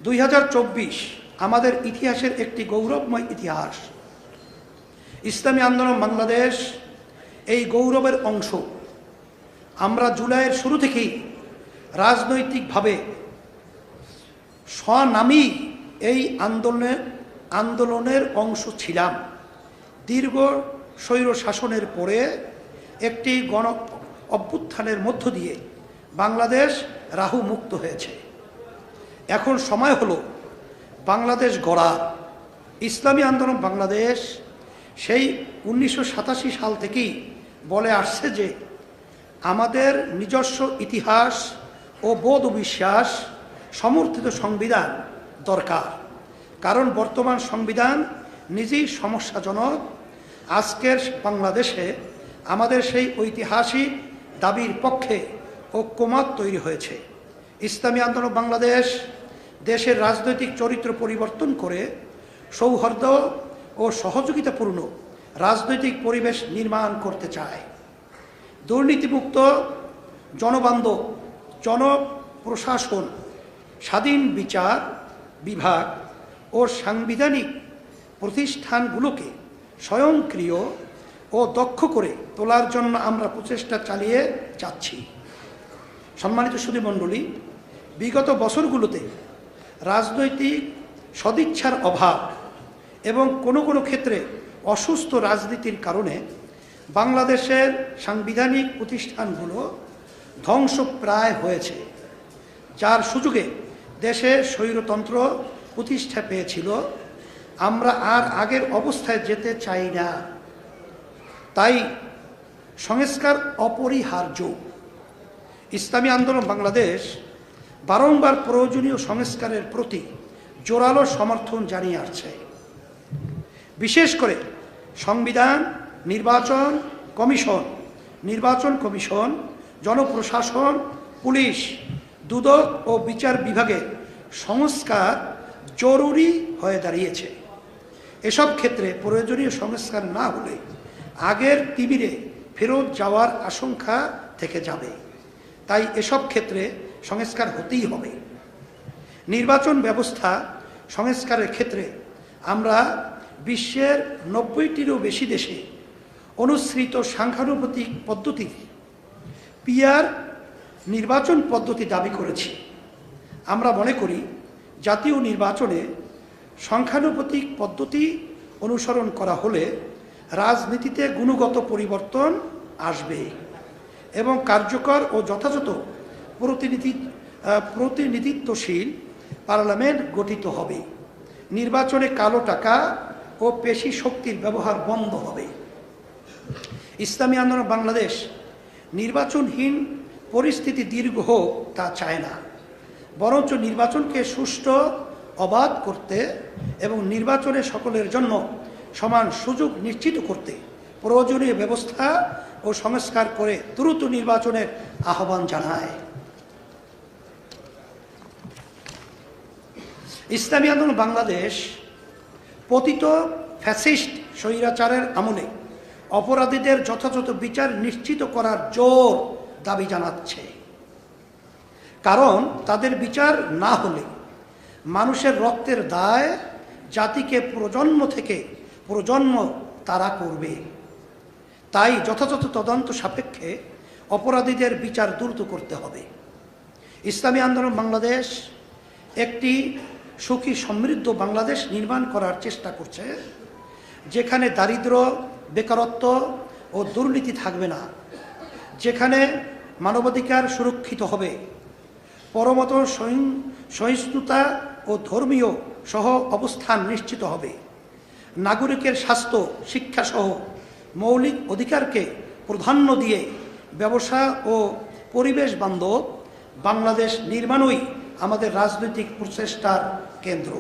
2024 আমাদের ইতিহাসের একটি গৌরবময় ইতিহাস। ইসলামী আন্দোলন বাংলাদেশ এই গৌরবের অংশ। আমরা জুলাইয়ের শুরু থেকেই রাজনৈতিকভাবে স্বনামী এই আন্দোলনের অংশ ছিলাম। দীর্ঘ স্বৈর শাসনের পরে একটি গণ অভ্যুত্থানের মধ্য দিয়ে বাংলাদেশ রাহু মুক্ত হয়েছে। এখন সময় হলো বাংলাদেশ গড়া। ইসলামী আন্দোলন বাংলাদেশ সেই 1987 সাল থেকেই বলে আসছে যে আমাদের নিজস্ব ইতিহাস ও বোধ বিশ্বাস সমর্থিত সংবিধান দরকার। কারণ বর্তমান সংবিধান নিজেই সমস্যাজনক। আজকের বাংলাদেশে আমাদের সেই ঐতিহাসিক দাবির পক্ষে ঐক্যমত তৈরি হয়েছে। ইসলামী আন্দোলন বাংলাদেশ দেশের রাজনৈতিক চরিত্র পরিবর্তন করে সৌহার্দ্য ও সহযোগিতাপূর্ণ রাজনৈতিক পরিবেশ নির্মাণ করতে চায়। দুর্নীতিমুক্ত, জনবান্ধব জনপ্রশাসন, স্বাধীন বিচার বিভাগ ও সাংবিধানিক প্রতিষ্ঠানগুলোকে স্বয়ংক্রিয় ও দক্ষ করে তোলার জন্য আমরা প্রচেষ্টা চালিয়ে যাচ্ছি। সম্মানিত সুধীমণ্ডলী, বিগত বছরগুলোতে রাজনৈতিক সদিচ্ছার অভাব এবং কোনো কোনো ক্ষেত্রে অসুস্থ রাজনীতির কারণে বাংলাদেশের সাংবিধানিক প্রতিষ্ঠানগুলো ধ্বংসপ্রায় হয়েছে, যার সুযোগে দেশে স্বৈরতন্ত্র প্রতিষ্ঠা পেয়েছিল। আমরা আর আগের অবস্থায় যেতে চাই না। তাই সংস্কার অপরিহার্য। ইসলামী আন্দোলন বাংলাদেশ বারংবার প্রয়োজনীয় সংস্কারের প্রতি জোরালো সমর্থন জানিয়ে আসছে। বিশেষ করে সংবিধান, নির্বাচন কমিশন, জনপ্রশাসন, পুলিশ, দুদক ও বিচার বিভাগের সংস্কার জরুরি হয়ে দাঁড়িয়েছে। এসব ক্ষেত্রে প্রয়োজনীয় সংস্কার না হলে আগের তিমিরে ফেরত যাওয়ার আশঙ্কা থেকে যাবে। তাই এসব ক্ষেত্রে সংস্কার হতেই হবে। নির্বাচন ব্যবস্থা সংস্কারের ক্ষেত্রে আমরা বিশ্বের 90টিরও বেশি দেশে অনুসৃত সাংখ্যানুপাতিক পদ্ধতি পিআর নির্বাচন পদ্ধতি দাবি করেছি। আমরা মনে করি জাতীয় নির্বাচনে সংখ্যানুপাতিক পদ্ধতি অনুসরণ করা হলে রাজনীতিতে গুণগত পরিবর্তন আসবে এবং কার্যকর ও যথাযথ প্রতিনিধিত্বশীল পার্লামেন্ট গঠিত হবে। নির্বাচনে কালো টাকা ও পেশি শক্তির ব্যবহার বন্ধ হবে। ইসলামী আন্দোলন বাংলাদেশ নির্বাচনহীন পরিস্থিতি দীর্ঘ হোক তা চায় না, বরঞ্চ নির্বাচনকে সুষ্ঠু, অবাধ করতে এবং নির্বাচনে সকলের জন্য সমান সুযোগ নিশ্চিত করতে প্রয়োজনীয় ব্যবস্থা ও সংস্কার করে দ্রুত নির্বাচনের আহ্বান জানায়। ইসলামী আন্দোলন বাংলাদেশ পতিত ফ্যাসিস্ট স্বৈরাচারের আমলে অপরাধীদের যথাযথ বিচার নিশ্চিত করার জোর দাবি জানাচ্ছে। কারণ তাদের বিচার না হলে মানুষের রক্তের দায় জাতিকে প্রজন্ম থেকে প্রজন্ম তারা করবে। তাই যথাযথ তদন্ত সাপেক্ষে অপরাধীদের বিচার দ্রুত করতে হবে। ইসলামী আন্দোলন বাংলাদেশ একটি সুখী সমৃদ্ধ বাংলাদেশ নির্মাণ করার চেষ্টা করছে, যেখানে দারিদ্র্য, বেকারত্ব ও দুর্নীতি থাকবে না, যেখানে মানবাধিকার সুরক্ষিত হবে, পরমত সহিষ্ণুতা ও ধর্মীয় সহ অবস্থান নিশ্চিত হবে, নাগরিকের স্বাস্থ্য, শিক্ষা সহ মৌলিক অধিকারকে প্রাধান্য দিয়ে ব্যবসা ও পরিবেশ বান্ধব বাংলাদেশ নির্মাণই আমাদের রাজনৈতিক প্রচেষ্টার কেন্দ্র।